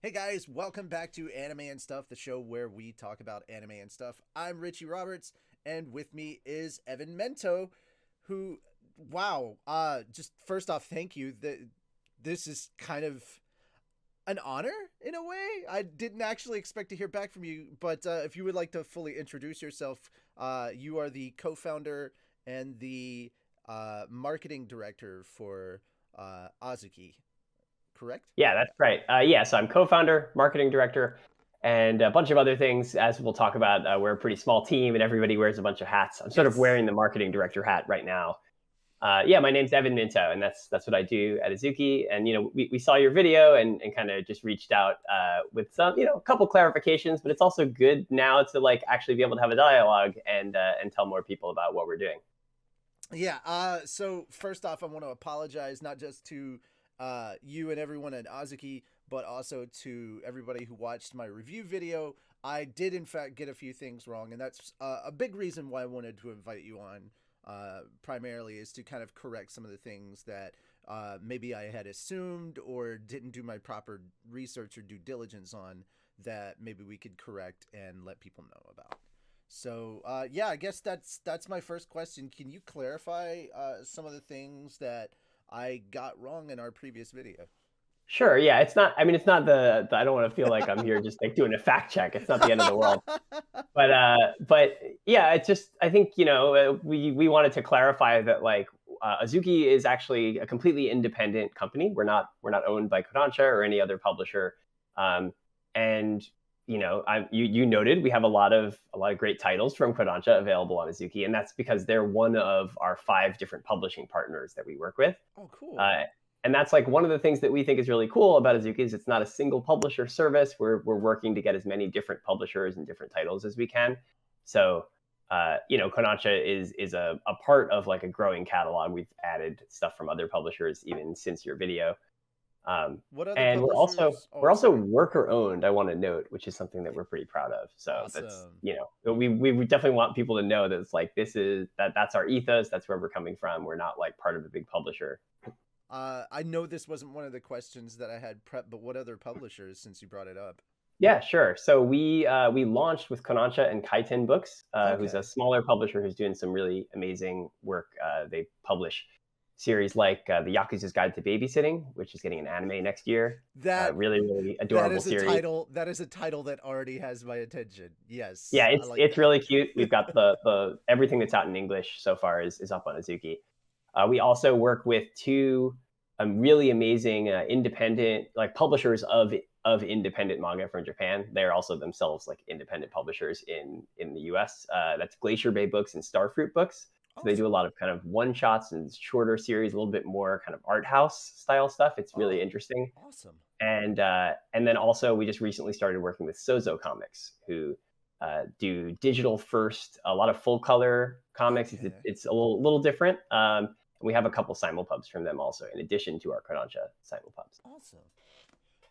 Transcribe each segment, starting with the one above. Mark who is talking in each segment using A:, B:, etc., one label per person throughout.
A: Hey guys, welcome back to Anime and Stuff, the show where we talk about anime and stuff. I'm Richie Roberts, and with me is Evan Mento, who, wow, just first off, thank you. This is kind of an honor in a way. I didn't actually expect to hear back from you, but if you would like to fully introduce yourself, you are the co-founder and the marketing director for Azuki, correct?
B: Yeah, that's right. So I'm co-founder, marketing director, and a bunch of other things. As we'll talk about, we're a pretty small team, and everybody wears a bunch of hats. I'm sort of
A: Yes.
B: wearing the marketing director hat right now. Yeah, my name's Evan Minto, and that's what I do at Azuki. And we saw your video and kind of just reached out with some a couple clarifications. But it's also good now to like actually be able to have a dialogue and tell more people about what we're doing.
A: Yeah. So first off, I want to apologize not just to you and everyone at Azuki, but also to everybody who watched my review video. I did, in fact, get a few things wrong, and that's a big reason why I wanted to invite you on. Primarily, is to kind of correct some of the things that maybe I had assumed or didn't do my proper research or due diligence on that maybe we could correct and let people know about. So yeah, I guess that's my first question. Can you clarify some of the things that I got wrong in our previous video?
B: Sure. Yeah, it's not. I mean, it's not I don't want to feel like I'm here just like doing a fact check. It's not the end of the world. But yeah, it's just I think we wanted to clarify that like Azuki is actually a completely independent company. We're not owned by Kodansha or any other publisher. And you noted we have a lot of great titles from Kodansha available on Azuki, and that's because they're one of our five different publishing partners that we work with.
A: Oh, cool.
B: Uh, and that's like one of the things that we think is really cool about Azuki is it's not a single publisher service. We're working to get as many different publishers and different titles as we can. So Kodansha is a part of like a growing catalog. We've added stuff from other publishers even since your video.
A: What other
B: And we're also
A: publishers? Oh,
B: we're also
A: sorry.
B: worker owned. I want to note, which is something that we're pretty proud of. So that's
A: Awesome.
B: we definitely want people to know that it's like that's our ethos. That's where we're coming from. We're not like part of a big publisher.
A: I know this wasn't one of the questions that I had prepped, but what other publishers, since you brought it up?
B: Yeah, sure. So we launched with Konansha and Kaiten Books, who's a
A: Okay.
B: smaller publisher who's doing some really amazing work. They publish series like The Yakuza's Guide to Babysitting, which is getting an anime next year.
A: That
B: Really, really
A: that
B: adorable
A: is a
B: series.
A: title. That is a title that already has my attention.
B: Yeah,
A: Yes, I like
B: it's
A: that.
B: really cute. We've got the everything that's out in English so far is up on Azuki. We also work with two really amazing independent like publishers of independent manga from Japan. They're also themselves like independent publishers in the U.S. That's Glacier Bay Books and Starfruit Books. So they do a
A: Awesome.
B: lot of kind of one shots and shorter series, a little bit more kind of art house style stuff. It's really
A: Oh,
B: interesting.
A: awesome.
B: And then also we just recently started working with Sozo Comics, who do digital first, a lot of full color comics.
A: Okay.
B: It's a little different. We have a couple simulpubs from them also, in addition to our Kodansha simulpubs.
A: Awesome.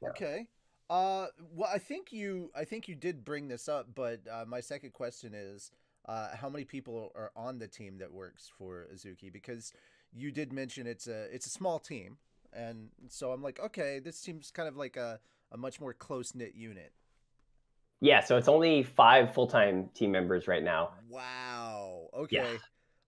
B: Yeah.
A: Okay. Well, I think you did bring this up, but my second question is, how many people are on the team that works for Azuki? Because you did mention it's a small team, and so I'm like, okay, this seems kind of like a much more close knit unit.
B: Yeah, so it's only 5 full-time team members right now.
A: Wow.
B: Yeah.
A: Okay.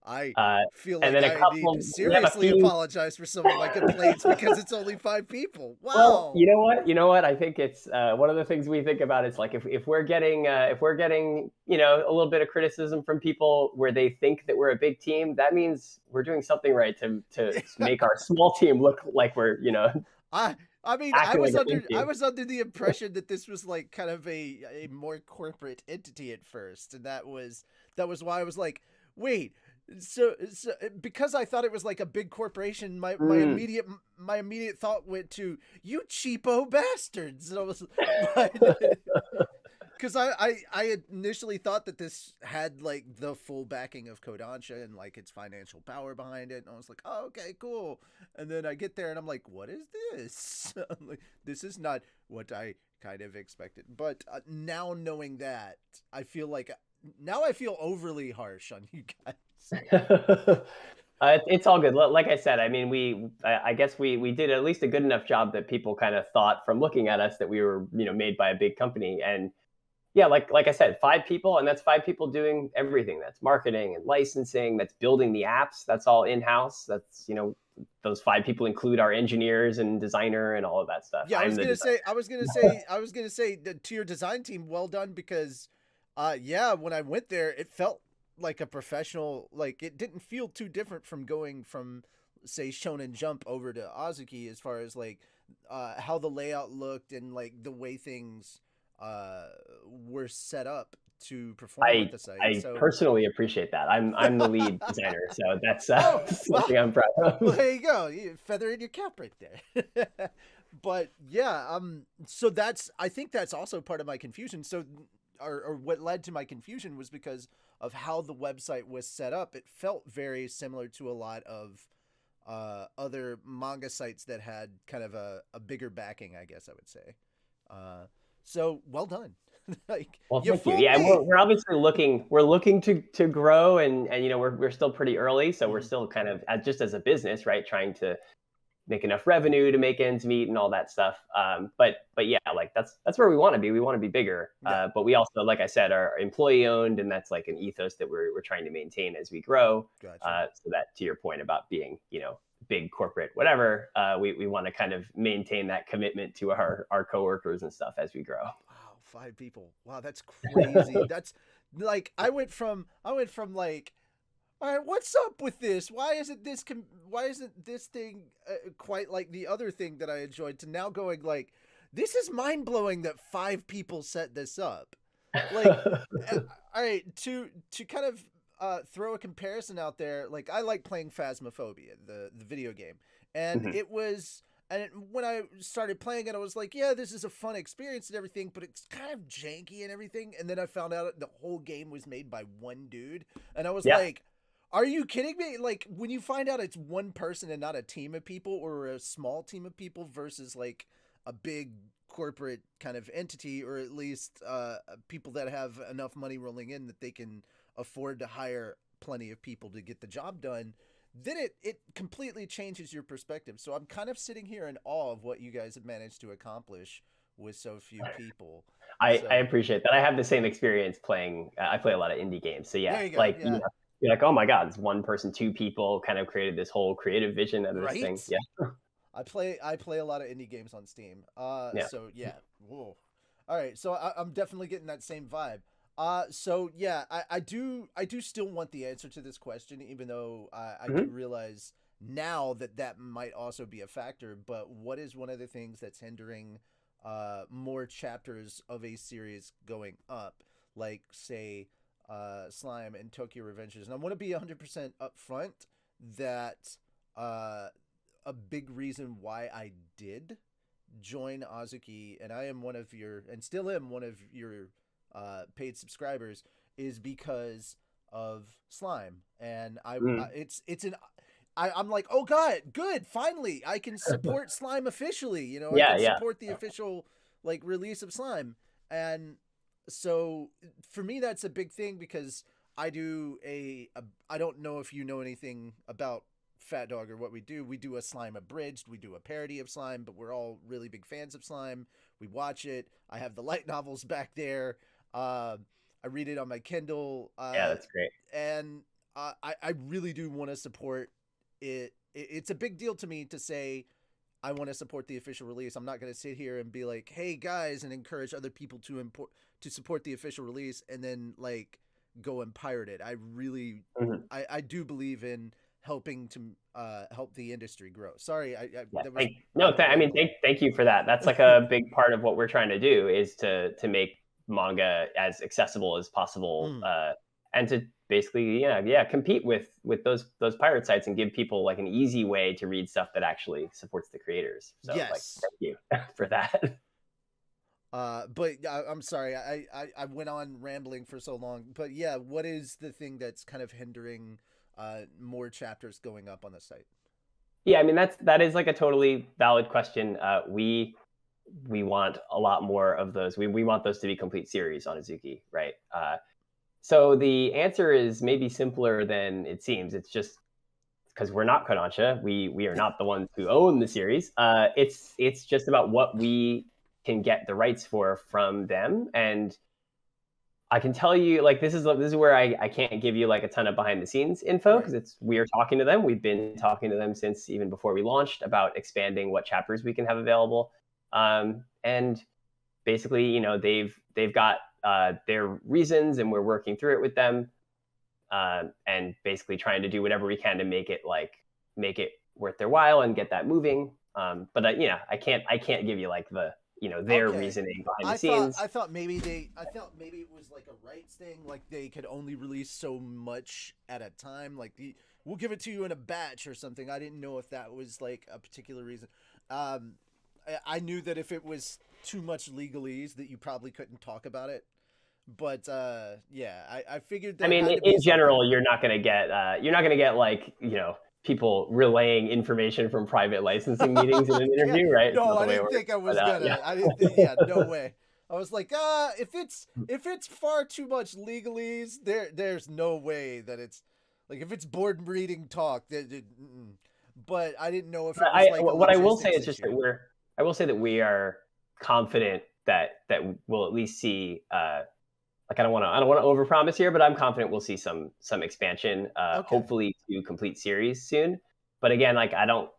A: I
B: Uh,
A: feel
B: and
A: like
B: then a
A: I need to
B: couple, we have a
A: seriously
B: few.
A: apologize for some of my complaints because it's only five people.
B: Well,
A: Wow.
B: you know what? You know what? I think it's one of the things we think about is like if we're getting a little bit of criticism from people where they think that we're a big team, that means we're doing something right to make our small team look like we're
A: I I mean, I
B: acting like
A: was
B: a big
A: under I
B: team.
A: was under the impression that this was like kind of a more corporate entity at first, and that was why I was like, wait, so because I thought it was like a big corporation, my
B: Mm.
A: immediate thought went to you cheapo bastards, and I was, but because I initially thought that this had like the full backing of Kodansha and like its financial power behind it, and I was like, oh, okay, cool. And then I get there and I'm like, what is this? I'm like, this is not what I kind of expected. But now knowing that, I feel like now I feel overly harsh on you guys.
B: It's all good. Like I said, I mean, I guess we did at least a good enough job that people kind of thought from looking at us that we were, made by a big company. And yeah, like I said, 5 people, and that's 5 people doing everything. That's marketing and licensing. That's building the apps. That's all in house. That's those 5 people include our engineers and designer and all of that stuff.
A: Yeah,
B: I'm the designer.
A: I was gonna say that to your design team, well done, because, yeah, when I went there, it felt like a professional. Like, it didn't feel too different from going from, say, Shonen Jump over to Azuki, as far as like, how the layout looked and like the way things, were set up to perform with
B: I
A: the site.
B: I
A: So,
B: personally appreciate that. I'm the lead designer, so that's
A: oh well,
B: something I'm proud
A: well,
B: of.
A: there you go. You feather in your cap right there. But yeah, so I think that's also part of my confusion. So, or what led to my confusion was because of how the website was set up. It felt very similar to a lot of other manga sites that had kind of a bigger backing, I guess I would say. Uh, so well done. Like,
B: Well,
A: you
B: thank you.
A: fooled
B: Yeah, and
A: me.
B: we're obviously looking to grow, and we're still pretty early, so we're
A: Mhm.
B: still kind of just as a business, right, trying to make enough revenue to make ends meet and all that stuff. But yeah, like that's where we want to be. We want to be bigger,
A: Yeah,
B: but we also, like I said, are employee owned, and that's like an ethos that we're trying to maintain as we grow.
A: gotcha.
B: So that, to your point about being big corporate whatever, we want to kind of maintain that commitment to our coworkers and stuff as we grow.
A: Wow, 5 people. Wow, that's crazy. That's like I went from like, all right, what's up with this? Why isn't this thing, quite like the other thing that I enjoyed, to now going like, this is mind blowing that 5 people set this up. Like, uh, all right, to kind of, throw a comparison out there. Like, I like playing Phasmophobia, the video game, and
B: Mhm.
A: when I started playing it, I was like, yeah, this is a fun experience and everything, but it's kind of janky and everything. And then I found out the whole game was made by one dude, and I was
B: Yeah.
A: like, are you kidding me? Like, when you find out it's one person and not a team of people, or a small team of people versus like a big corporate kind of entity, or at least, people that have enough money rolling in that they can afford to hire plenty of people to get the job done, then it completely changes your perspective. So I'm kind of sitting here in awe of what you guys have managed to accomplish with so few people.
B: I
A: So
B: appreciate that. I have the same experience playing. I play a lot of indie games, so yeah,
A: there you go.
B: like
A: Yeah.
B: you're like, oh my god, it's one person, 2 people, kind of created this whole creative vision out of this thing.
A: Right?
B: Yeah,
A: I play a lot of indie games on Steam.
B: yeah.
A: So yeah. Whoa. All right. So I'm definitely getting that same vibe. So yeah, I do still want the answer to this question, even though I do
B: Mhm.
A: realize now that that might also be a factor. But what is one of the things that's hindering, more chapters of a series going up, like, say, Slime and Tokyo Revengers? And I want to be 100% upfront that, uh, a big reason why I did join Azuki, and I am one of your, and still am one of your, paid subscribers, is because of Slime. And
B: Mm.
A: I'm like, oh god, good, finally I can support Slime officially. I
B: Yeah,
A: can
B: yeah.
A: support the official, like, release of Slime. And so for me, that's a big thing, because I don't know if you know anything about Fat Dog or what we do. We do a Slime abridged, we do a parody of Slime, but we're all really big fans of Slime. We watch it. I have the light novels back there. uh, I read it on my Kindle,
B: Yeah, that's great.
A: and, I really do want to support it. It's a big deal to me to say I want to support the official release. I'm not going to sit here and be like, "Hey guys," and encourage other people to support the official release, and then like go and pirate it. I really,
B: Mhm.
A: I do believe in helping to, help the industry grow. Sorry,
B: Yeah.
A: that was
B: No,
A: kind of
B: I mean,
A: rambling.
B: thank you for that. That's like a big part of what we're trying to do, is to make manga as accessible as possible,
A: Mm,
B: and to basically, yeah, compete with those pirate sites and give people like an easy way to read stuff that actually supports the creators. So, like,
A: yes.
B: thank you for that.
A: But I'm sorry, I went on rambling for so long. But yeah, what is the thing that's kind of hindering, more chapters going up on the site?
B: Yeah, I mean, that is like a totally valid question. We want a lot more of those. We want those to be complete series on Azuki, right? So the answer is maybe simpler than it seems. It's because we're not Kodansha, we are not the ones who own the series. It's just about what we can get the rights for from them. And I can tell you, like, this is where I can't give you like a ton of behind the scenes info,
A: Right.
B: because we are talking to them. We've been talking to them since even before we launched about expanding what chapters we can have available. And basically, they've got their reasons, and we're working through it with them, and basically trying to do whatever we can to make it worth their while and get that moving. But I can't give you like their
A: Okay.
B: reasoning behind the
A: I thought
B: scenes.
A: I thought maybe it was like a rights thing, like they could only release so much at a time, like we'll give it to you in a batch or something. I didn't know if that was like a particular reason. I knew that if it was too much legalese that you probably couldn't talk about it. But yeah, I figured
B: I
A: there
B: mean,
A: had to be
B: in general,
A: something.
B: you're not gonna get like people relaying information from private licensing meetings in an
A: Yeah,
B: interview, right? It's
A: no,
B: not the
A: I
B: way it
A: didn't
B: works.
A: think I
B: But
A: was
B: yeah.
A: gonna. I didn't think. Yeah, no way. I was like, if it's far too much legalese, there's no way that it's like if it's board reading talk. But I didn't know if it was like a
B: What I will say
A: logistics
B: is just
A: issue.
B: that I will say that we are confident that we'll at least see. Like I don't want to overpromise here, but I'm confident we'll see some expansion,
A: Okay,
B: hopefully to complete series soon. But again, like I don't,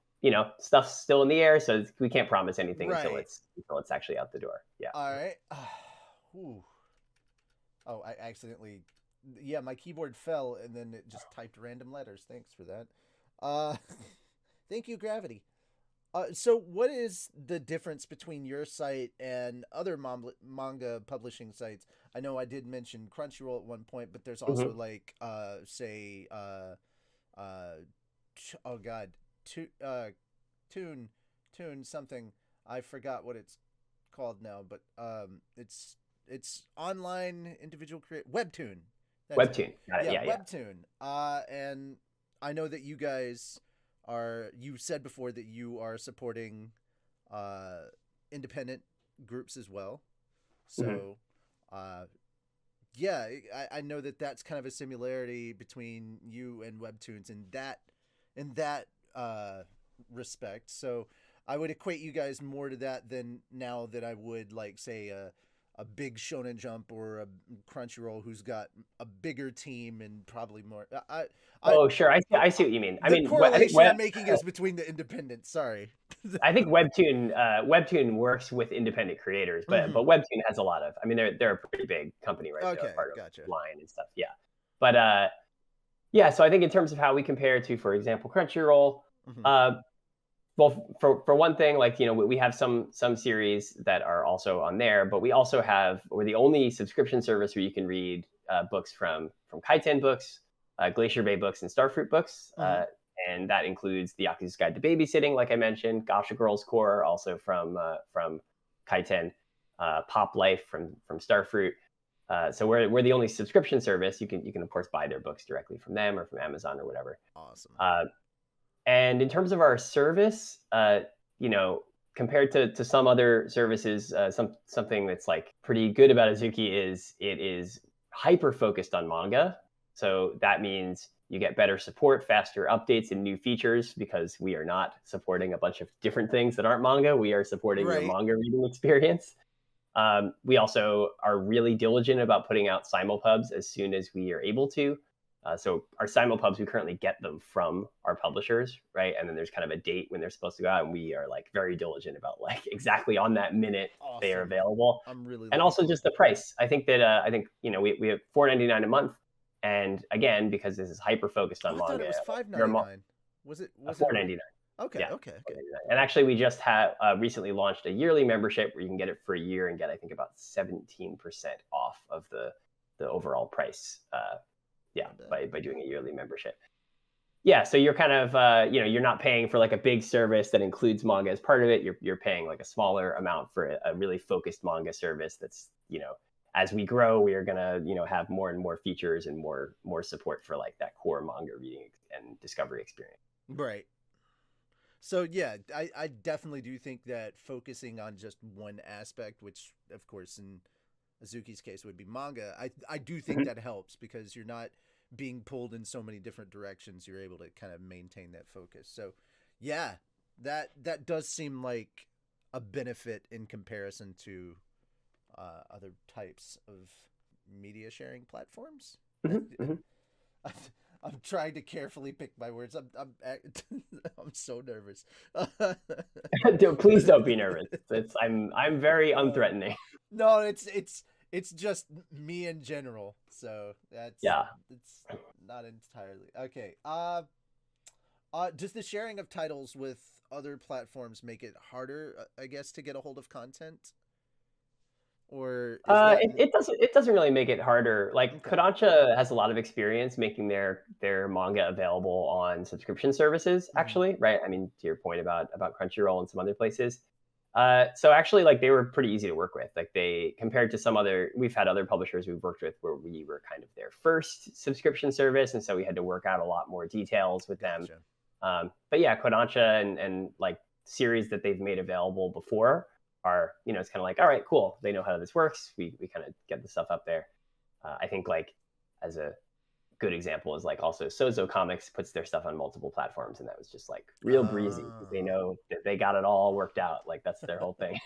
B: stuff's still in the air, so we can't promise anything until
A: right.
B: it's actually out the door. Yeah.
A: All right. Whew. Oh, I accidentally. Yeah, my keyboard fell and then it just typed random letters. Thanks for that. Uh, thank you, Gravity. So what is the difference between your site and other manga publishing sites? I know I did mention Crunchyroll at one point, but there's also
B: Mhm.
A: like, say, uh, oh God, to, Tune, Tune something. I forgot what it's called now, but it's online individual create Webtoon. That's it.
B: Webtoon. Got it.
A: Yeah,
B: Yeah, yeah.
A: Webtoon. And I know that you guys are. You said before that you are supporting uh, independent groups as well.
B: Mhm.
A: So, uh, yeah, I know that that's kind of a similarity between you and Webtoons in that respect. So I would equate you guys more to that than now that I would like say a big Shonen Jump or a Crunchyroll who's got a bigger team and probably more. I
B: Oh, sure. I see what you mean. I
A: the
B: mean, I think
A: correlation I'm making is between the independents. Sorry.
B: Webtoon works with independent creators, but
A: Hmm.
B: Webtoon has a lot of. I mean, they're a pretty big company, right? They're a
A: Okay,
B: part of
A: gotcha.
B: Line and stuff. Yeah, but yeah. So I think in terms of how we compare to, for example, Crunchyroll,
A: Hmm.
B: uh, well, for one thing, like we have some series that are also on there, but we're the only subscription service where you can read books from Kaiten Books, Glacier Bay Books, and Starfruit Books,
A: Hmm.
B: and that includes The Yakuza's Guide to Babysitting, like I mentioned, Gosha Girls Core, also from Kaiten, Pop Life from Starfruit. So we're the only subscription service. You can of course buy their books directly from them or from Amazon or whatever.
A: Awesome.
B: Uh, and in terms of our service, you know, compared to some other services, something that's like pretty good about Azuki is it is hyper focused on manga. So that means you get better support, faster updates, and new features because we are not supporting a bunch of different things that aren't manga. We are supporting your
A: Right.
B: manga reading experience. We also are really diligent about putting out simulpubs as soon as we are able to. So our simulpubs, we currently get them from our publishers, right? And then there's kind of a date when they're supposed to go out, and we are like very diligent about like exactly on that minute they are
A: Awesome.
B: available.
A: I'm really
B: And
A: looking
B: also
A: forward
B: just
A: to
B: the
A: it.
B: price. I think we have $4.99 a month, and again because this is hyper focused
A: Oh,
B: on
A: I thought it
B: manga,
A: was
B: like,
A: five
B: there are
A: ninety nine. Was it? Was it a?
B: $4.99.
A: Okay.
B: Yeah,
A: Okay. Okay.
B: $4.99. And actually, we just have recently launched a yearly membership where you can get it for a year and get I think about 17% off of the overall price. Yeah,
A: Not bad.
B: by doing a yearly membership. Yeah, so you're kind of you're not paying for like a big service that includes manga as part of it. You're paying like a smaller amount for a really focused manga service. That's as we grow, we are gonna have more and more features and more support for like that core manga reading and discovery experience.
A: Right. So yeah, I definitely do think that focusing on just one aspect, which of course in Azuki's case would be manga, I do think
B: Mhm.
A: that helps because you're not being pulled in so many different directions, you're able to kind of maintain that focus. So yeah, that does seem like a benefit in comparison to other types of media sharing platforms.
B: Mhm, mhm.
A: I'm trying to carefully pick my words. I'm so nervous.
B: Please don't be nervous. I'm very
A: Uh,
B: unthreatening.
A: no, it's just me in general. So
B: Yeah.
A: it's not entirely okay. Does the sharing of titles with other platforms make it harder, I guess, to get a hold of content, or is that
B: It doesn't really make it harder. Like
A: okay?
B: Kodansha has a lot of experience making their manga available on subscription services,
A: Hmm.
B: actually, right? I mean, to your point about Crunchyroll and some other places. So actually, like they were pretty easy to work with. Like they compared to some other, we've had other publishers we've worked with where we were kind of their first subscription service, and so we had to work out a lot more details with them.
A: Gotcha.
B: But yeah, Kodansha and like series that they've made available before are, it's kind of like, all right, cool. They know how this works. We kind of get the stuff up there. I think like as a good example is like also Sozo Comics puts their stuff on multiple platforms, and that was just like real breezy because they
A: Ah.
B: know that they got it all worked out. Like that's their whole thing.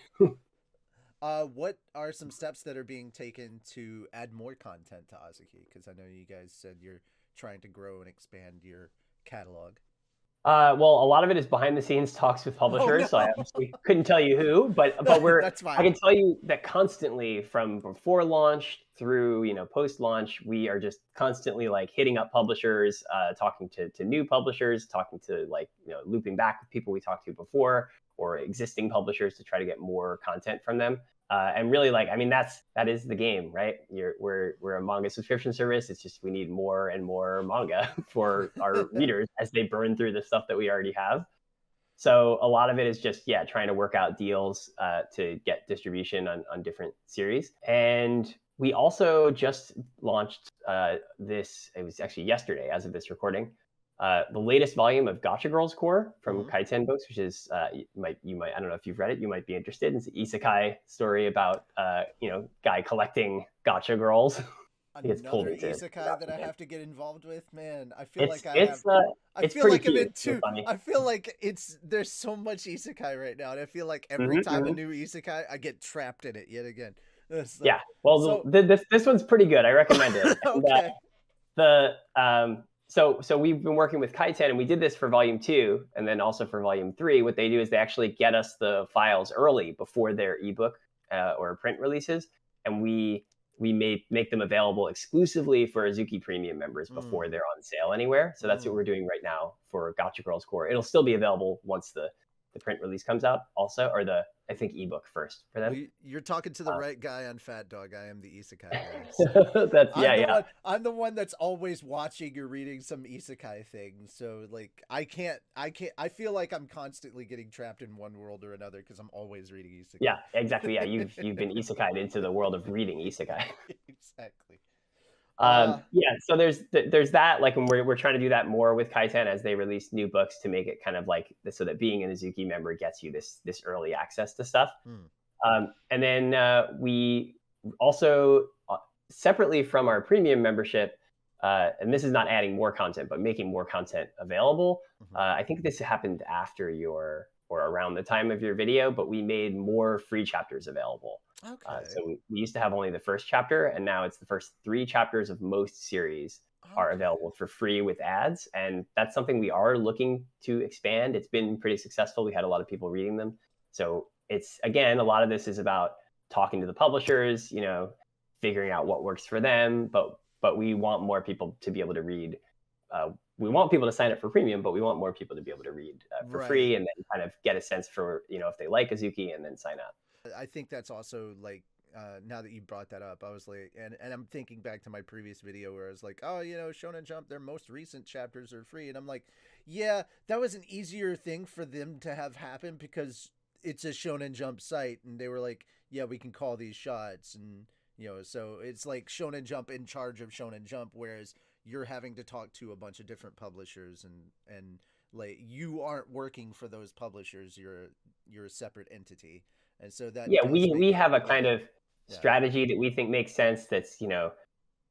A: What are some steps that are being taken to add more content to Azuki? Because I know you guys said you're trying to grow and expand your catalog.
B: Well, a lot of it is behind the scenes talks with
A: Oh
B: publishers, so I
A: no,
B: obviously couldn't tell you who, but
A: that's
B: I
A: fine.
B: can tell you that constantly from before launch through post launch, we are just constantly like hitting up publishers, talking to new publishers, talking to like looping back with people we talked to before or existing publishers to try to get more content from them. And really, like, I mean, that is the game, right? We're a manga subscription service. It's just we need more and more manga for our readers as they burn through the stuff that we already have. So a lot of it is just trying to work out deals to get distribution on different series. And we also just launched this. It was actually yesterday, as of this recording, the latest volume of Gotcha Girls Core from
A: Hmm.
B: Kaiten Books, which is you might I don't know if you've read it, you might be interested. It's an isekai story about guy collecting gotcha girls. He gets pulled
A: Another
B: into
A: isekai that
B: gotcha
A: I
B: game.
A: have to get involved with. Man, I feel
B: It's
A: like I have.
B: it's uh
A: I
B: it's
A: feel
B: pretty
A: like I'm
B: cute.
A: in
B: It's so
A: two.
B: funny.
A: I feel like there's so much isekai right now, and I feel like every time a
B: Hmm.
A: new isekai, I get trapped in it yet again. So,
B: Yeah. Well,
A: so
B: this one's pretty good. I recommend it. And
A: okay.
B: so we've been working with Kaiten, and we did this for volume 2 and then also for volume 3. What they do is they actually get us the files early before their ebook or print releases, and we make them available exclusively for Azuki Premium members before
A: Mm,
B: they're on sale anywhere. So that's what
A: mm.
B: we're doing right now for Gotcha Girls Core. It'll still be available once the print release comes out also, or the I think ebook first for
A: Well,
B: them.
A: you're talking to the
B: Uh,
A: right guy on Fat Dog. I am the isekai guy. So
B: that's yeah.
A: I'm the one that's always watching or reading some isekai thing. So like I can't I feel like I'm constantly getting trapped in one world or another because I'm always reading
B: Yeah,
A: isekai.
B: exactly. Yeah, you've been isekai'd into the world of reading isekai.
A: Exactly. Uh
B: Yeah, so there's that. Like, when we're trying to do that more with Kaiten as they release new books to make it kind of like so that being an Azuki member gets you this early access to stuff.
A: hmm.
B: And then we also separately from our premium membership, and this is not adding more content, but making more content available.
A: Hmm.
B: I think this happened after your or around the time of your video, but we made more free chapters available.
A: Okay.
B: So we used to have only the first chapter, and now it's the first 3 chapters of most series are
A: Okay.
B: available for free with ads, and that's something we are looking to expand. It's been pretty successful. We had a lot of people reading them, so it's again a lot of this is about talking to the publishers, figuring out what works for them, but we want more people to be able to read. We want people to sign up for premium, but we want more people to be able to read for
A: Right.
B: free and then kind of get a sense for if they like Azuki and then sign up.
A: I think that's also like now that you brought that up, I was like, and I'm thinking back to my previous video where I was like, oh, Shonen Jump, their most recent chapters are free, and I'm like, yeah, that was an easier thing for them to have happen because it's a Shonen Jump site, and they were like, yeah, we can call these shots, and so it's like Shonen Jump in charge of Shonen Jump, whereas you're having to talk to a bunch of different publishers, and like you aren't working for those publishers, you're a separate entity, and so that
B: Yeah,
A: does
B: we
A: make it
B: have a kind
A: better.
B: of
A: Yeah.
B: strategy that we think makes sense. That's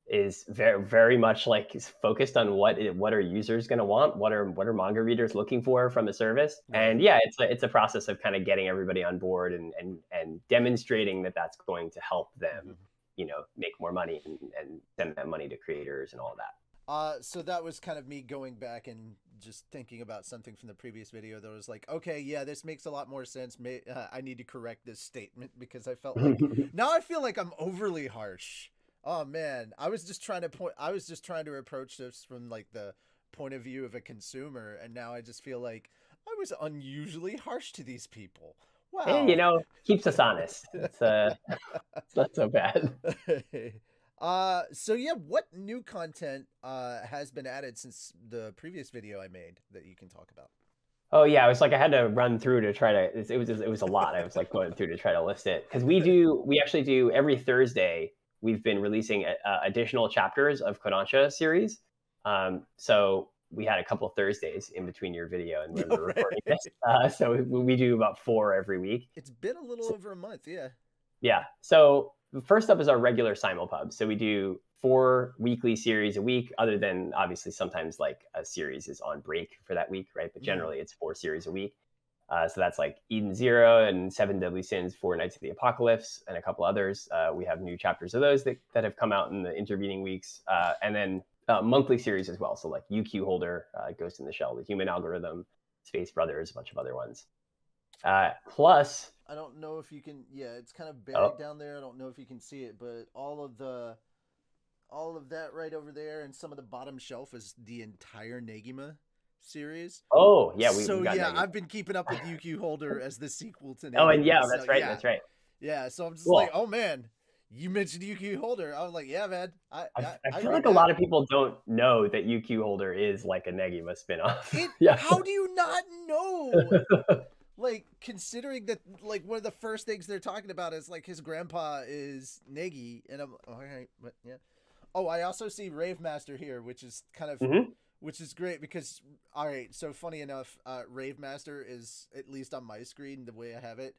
B: is very very much like is focused on what are users going to want, what are manga readers looking for from a service.
A: Right.
B: And yeah, it's a process of kind of getting everybody on board and demonstrating that that's going to help them,
A: Mhm.
B: make more money and send that money to creators and all that.
A: So that was kind of me going back and just thinking about something from the previous video that was like, okay, yeah, this makes a lot more sense. I need to correct this statement because I felt like now I feel like I'm overly harsh. Oh man, I was just trying to approach this from like the point of view of a consumer, and now I just feel like I was unusually harsh to these people.
B: Hey,
A: Wow.
B: keeps us honest. It's not so bad.
A: So yeah, what new content has been added since the previous video I made that you can talk about?
B: Oh yeah, it was like I had to run through to try to. It was a lot. I was like going through to try to list it because we actually do every Thursday. We've been releasing additional chapters of Kodansha series. So we had a couple Thursdays in between your video and when we're recording this. So we do about 4 every week.
A: It's been a little over a month, yeah.
B: Yeah. So first up is our regular simulpub. So we do 4 weekly series a week, other than obviously sometimes like a series is on break for that week, right? But generally it's 4 series a week. So that's like Eden Zero and Seven Deadly Sins, Four Nights of the Apocalypse, and a couple others. We have new chapters of those that have come out in the intervening weeks. And then monthly series as well. So like UQ Holder, Ghost in the Shell, The Human Algorithm, Space Brothers, a bunch of other ones. Plus,
A: I don't know if you can. Yeah, it's kind of
B: oh,
A: buried down there. I don't know if you can see it, but all of that right over there, and some of the bottom shelf is the entire Negima series.
B: oh yeah, we
A: So
B: got
A: yeah,
B: negative.
A: I've been keeping up with UQ Holder as the sequel to
B: Oh, and
A: Negima.
B: yeah,
A: So
B: that's right,
A: yeah,
B: that's right.
A: yeah. So I'm just like,
B: Cool.
A: oh man, you mentioned UQ Holder. I was like, yeah, man,
B: I
A: I
B: feel
A: read
B: like a
A: that.
B: lot of people don't know that UQ Holder is like a Negima spinoff.
A: It.
B: Yeah.
A: How do you not know? Like considering that like one of the first things they're talking about is like his grandpa is Negi, and I'm all right, but yeah. Oh, I also see Rave Master here, which is kind of
B: Hmm.
A: which is great because all right, so funny enough, Rave Master is at least on my screen the way I have it.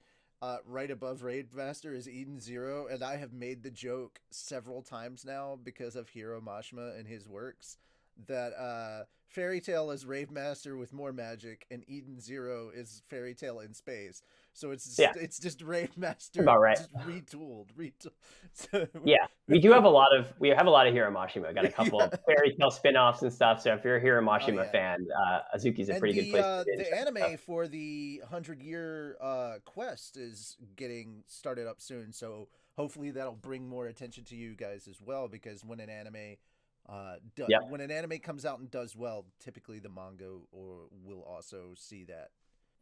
A: Right above Rave Master is Eden Zero, and I have made the joke several times now because of Hiro Mashima and his works that Fairy Tail is Rave Master with more magic, and Eden Zero is Fairy Tail in space. So
B: Yeah,
A: it's just Rave Master
B: about right.
A: just retooled. So,
B: Yeah, we have a lot of Hiro Mashima. We got a couple
A: yeah.
B: of fairy tale spin-offs and stuff. So if you're a Hiro
A: Oh
B: Mashima
A: yeah.
B: fan, Azuki's a
A: And
B: pretty good place to begin.
A: the anime for the 100-year quest is getting started up soon, so hopefully that'll bring more attention to you guys as well. Because
B: Yep.
A: when an anime comes out and does well, typically the manga or will also see that.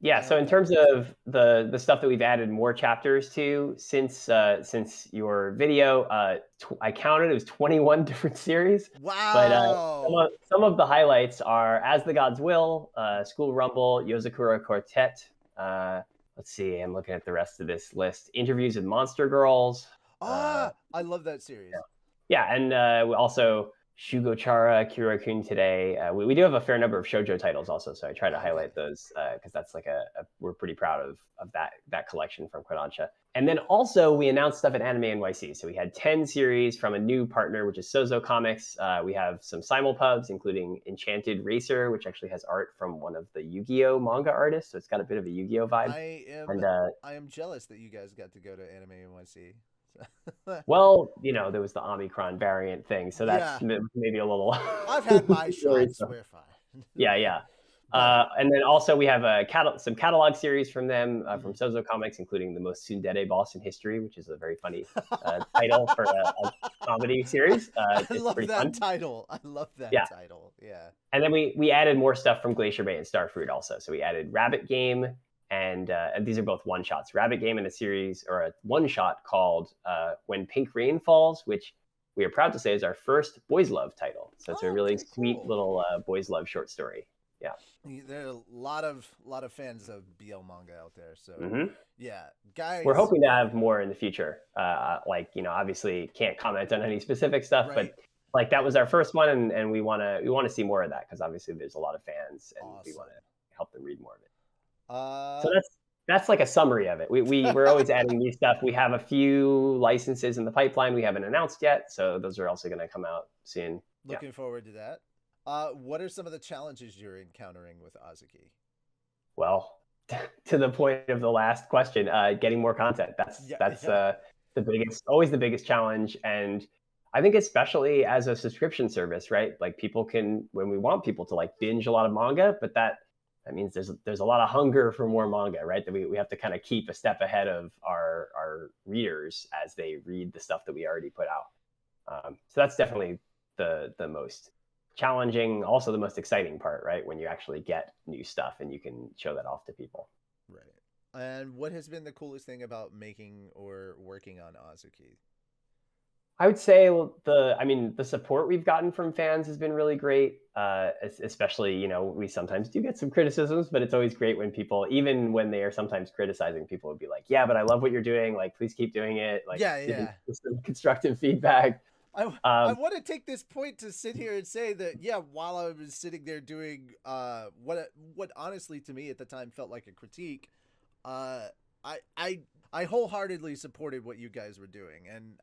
B: Yeah,
A: I
B: so
A: hope
B: in
A: that
B: terms
A: works.
B: of the stuff that we've added more chapters to since your video, I counted it was 21 different series, but
A: Wow.
B: some of the highlights are As the Gods Will, School Rumble, Yozakura Quartet. Let's see, I'm looking at the rest of this list. Interviews with Monster Girls. Uh,
A: I love that series.
B: yeah, and we also Shugochara, Kira-kun today. We do have a fair number of shoujo titles also, so I try to
A: Okay.
B: highlight those because that's like we're pretty proud of that collection from Kodansha. And then also we announced stuff at Anime NYC. So we had 10 series from a new partner, which is Sozo Comics. We have some simulpubs, including Enchanted Racer, which actually has art from one of the Yu-Gi-Oh manga artists, so it's got a bit of a Yu-Gi-Oh vibe. And
A: I am jealous that you guys got to go to Anime NYC.
B: well, there was the Omicron variant thing, so that's
A: Yeah,
B: maybe a little
A: I've had my shots.
B: worrisome.
A: We're fine.
B: Yeah, yeah.
A: But
B: And then also we have some catalog series from them, from
A: mhm.
B: Sozo Comics, including the most tsundere boss in history, which is a very funny title for a comedy series.
A: I
B: It's
A: love
B: pretty
A: that
B: fun.
A: title. I love that
B: Yeah.
A: title. Yeah.
B: And then we added more stuff from Glacier Bay and Starfruit also. So we added Rabbit Game, and these are both one shots. Rabbit Game in a series or a one shot called When Pink Rain Falls, which we are proud to say is our first boys love title. So it's a
A: Oh,
B: really
A: okay,
B: sweet
A: cool.
B: little boys love short story. Yeah.
A: There are a lot of fans of BL manga out there. So,
B: Hmm.
A: yeah,
B: We're
A: guys.
B: hoping to have more in the future. Like, obviously can't comment on any specific stuff,
A: Right.
B: but like that was our first one, and we want to see more of that because obviously there's a lot of fans, and we want
A: Awesome.
B: to help them read more of it. So
A: Uh,
B: that's like a summary of it. We're always adding new stuff. We have a few licenses in the pipeline we haven't announced yet, so those are also going to come out soon. Yeah.
A: Looking forward to that. What are some of the challenges you're encountering with Azuki?
B: Well, to the point of the last question, getting more content.
A: Yeah,
B: That's
A: yeah,
B: always the biggest challenge, and I think especially as a subscription service, right? Like people can, when we want people to like binge a lot of manga, but that means there's a lot of hunger for more manga, right? That we have to kind of keep a step ahead of our readers as they read the stuff that we already put out. So that's definitely the most challenging, also the most exciting part, right? When you actually get new stuff and you can show that off to people.
A: right. And what has been the coolest thing about making or working on Azuki?
B: I would say the support we've gotten from fans has been really great. Especially, we sometimes do get some criticisms, but it's always great when people, even when they are sometimes criticizing, people would be like, "Yeah, but I love what you're doing. Like, please keep doing it. Like,
A: Yeah,
B: give me
A: yeah.
B: some constructive feedback."
A: I
B: Um,
A: want to take this point to sit here and say that yeah, while I was sitting there doing what honestly to me at the time felt like a critique, uh I I I wholeheartedly supported what you guys were doing, and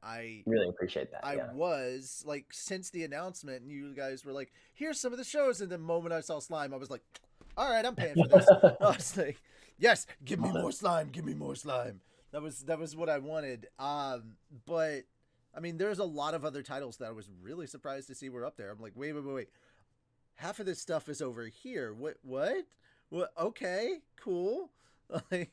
B: really appreciate that.
A: I
B: Yeah.
A: was like, since the announcement and you guys were like, here's some of the shows, and the moment I saw slime I was like, all right, I'm paying for this. I was like, yes, give me more slime, give me more slime. That was what I wanted. But I mean, there's a lot of other titles that I was really surprised to see were up there. I'm like, wait. Half of this stuff is over here. What? Okay, cool. Like,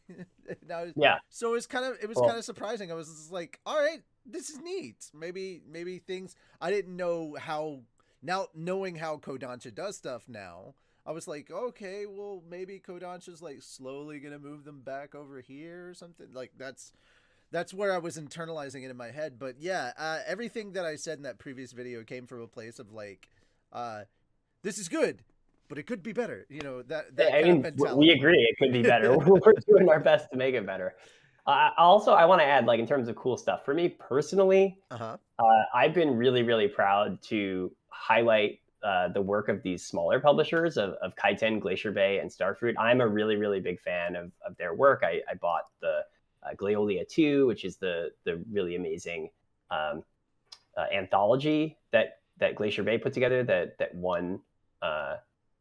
A: now,
B: Yeah.
A: so it was kind of
B: Well,
A: surprising. I was just like, all right, this is neat. Maybe things I didn't know how. Now knowing how Kodansha does stuff now, I was like, okay, well maybe Kodansha's like slowly gonna move them back over here or something. Like that's where I was internalizing it in my head. But yeah, everything that I said in that previous video came from a place of like, uh, this is good, but it could be better. That
B: I
A: kind of
B: mean, we
A: mentality.
B: agree it could be better. We're doing our best to make it better. Also, I want to add, like, in terms of cool stuff, for me personally,
A: Uh huh.
B: I've been really, really proud to highlight the work of these smaller publishers of Kaiten, Glacier Bay, and Starfruit. I'm a really, really big fan of their work. I bought the Glaeolia 2, which is the really amazing um, anthology that Glacier Bay put together that won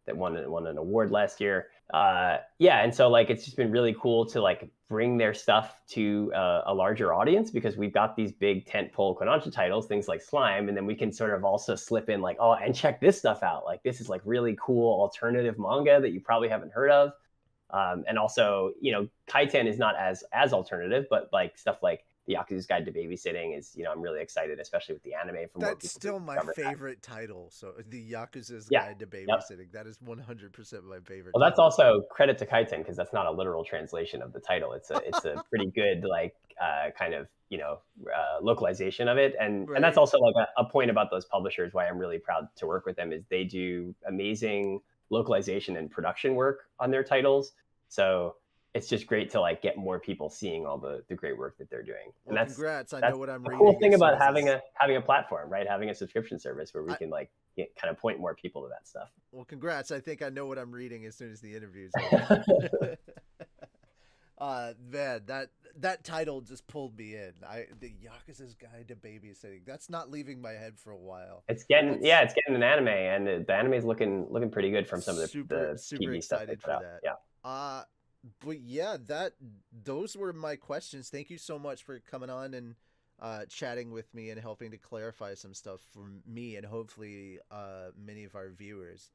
B: won an award last year. Yeah, and so like it's just been really cool to like bring their stuff to a larger audience because we've got these big tentpole Kodansha titles, things like Slime, and then we can sort of also slip in like, oh, and check this stuff out. Like this is like really cool alternative manga that you probably haven't heard of. And also, Kaiten is not as alternative, but like stuff like the Yakuza's Guide to Babysitting is, I'm really excited, especially with the anime for more
A: That's
B: people to
A: still my
B: discover that.
A: favorite title. So the Yakuza's
B: Yeah.
A: Guide to
B: Yep.
A: Babysitting. That is 100% my favorite
B: Well, that's
A: title.
B: also credit to Kaiten because that's not a literal translation of the title. It's a pretty good like kind of localization of it, and that's
A: Right.
B: also like a point about those publishers why I'm really proud to work with them is they do amazing localization and production work on their titles. So it's just great to like get more people seeing all the great work that they're doing, and
A: Well, congrats. I know
B: that's
A: what I'm
B: the cool
A: reading
B: thing
A: as soon
B: about
A: as this.
B: having a platform, right? Having a subscription service where we
A: I,
B: can like kind of point more people to that stuff.
A: well, congrats. I think I know what I'm reading as soon as the interview's over. Man, that title just pulled me in. The Yakuza's Guide to Babysitting. That's not leaving my head for a while. That's
B: It's getting an anime, and the anime is looking pretty good from some of
A: super
B: the
A: super
B: TV stuff they
A: excited
B: put
A: for
B: out.
A: that.
B: Yeah,
A: Uh but yeah, that those were my questions. Thank you so much for coming on and chatting with me and helping to clarify some stuff for me and hopefully many of our viewers.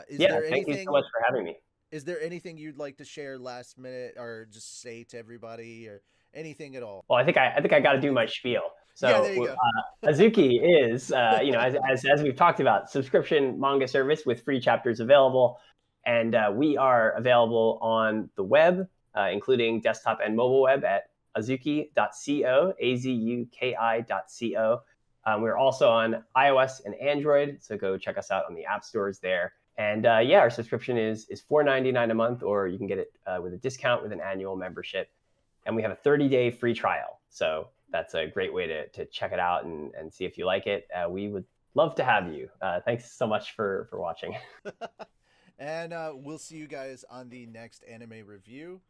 A: Is
B: yeah.
A: there
B: Thank you so much
A: anything
B: for having me.
A: is there anything you'd like to share last minute or just say to everybody or anything at all?
B: Well, I think I got to do my spiel.
A: Yeah, there you
B: So
A: go.
B: Azuki is, as we've talked about, subscription manga service with free chapters available, and we are available on the web, including desktop and mobile web at azuki.co, azuki.co. We're also on iOS and Android, so go check us out on the app stores there. And yeah, our subscription is $4.99 a month, or you can get it with a discount with an annual membership. And we have a 30-day free trial. So that's a great way to check it out and see if you like it. We would love to have you. Thanks so much for watching.
A: And we'll see you guys on the next anime review.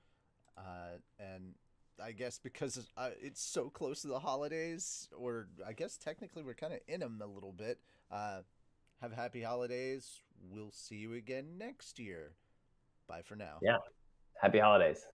A: And I guess because it's so close to the holidays, or I guess technically we're kind of in them a little bit. Have happy holidays. We'll see you again next year. Bye for now.
B: Yeah. Happy holidays.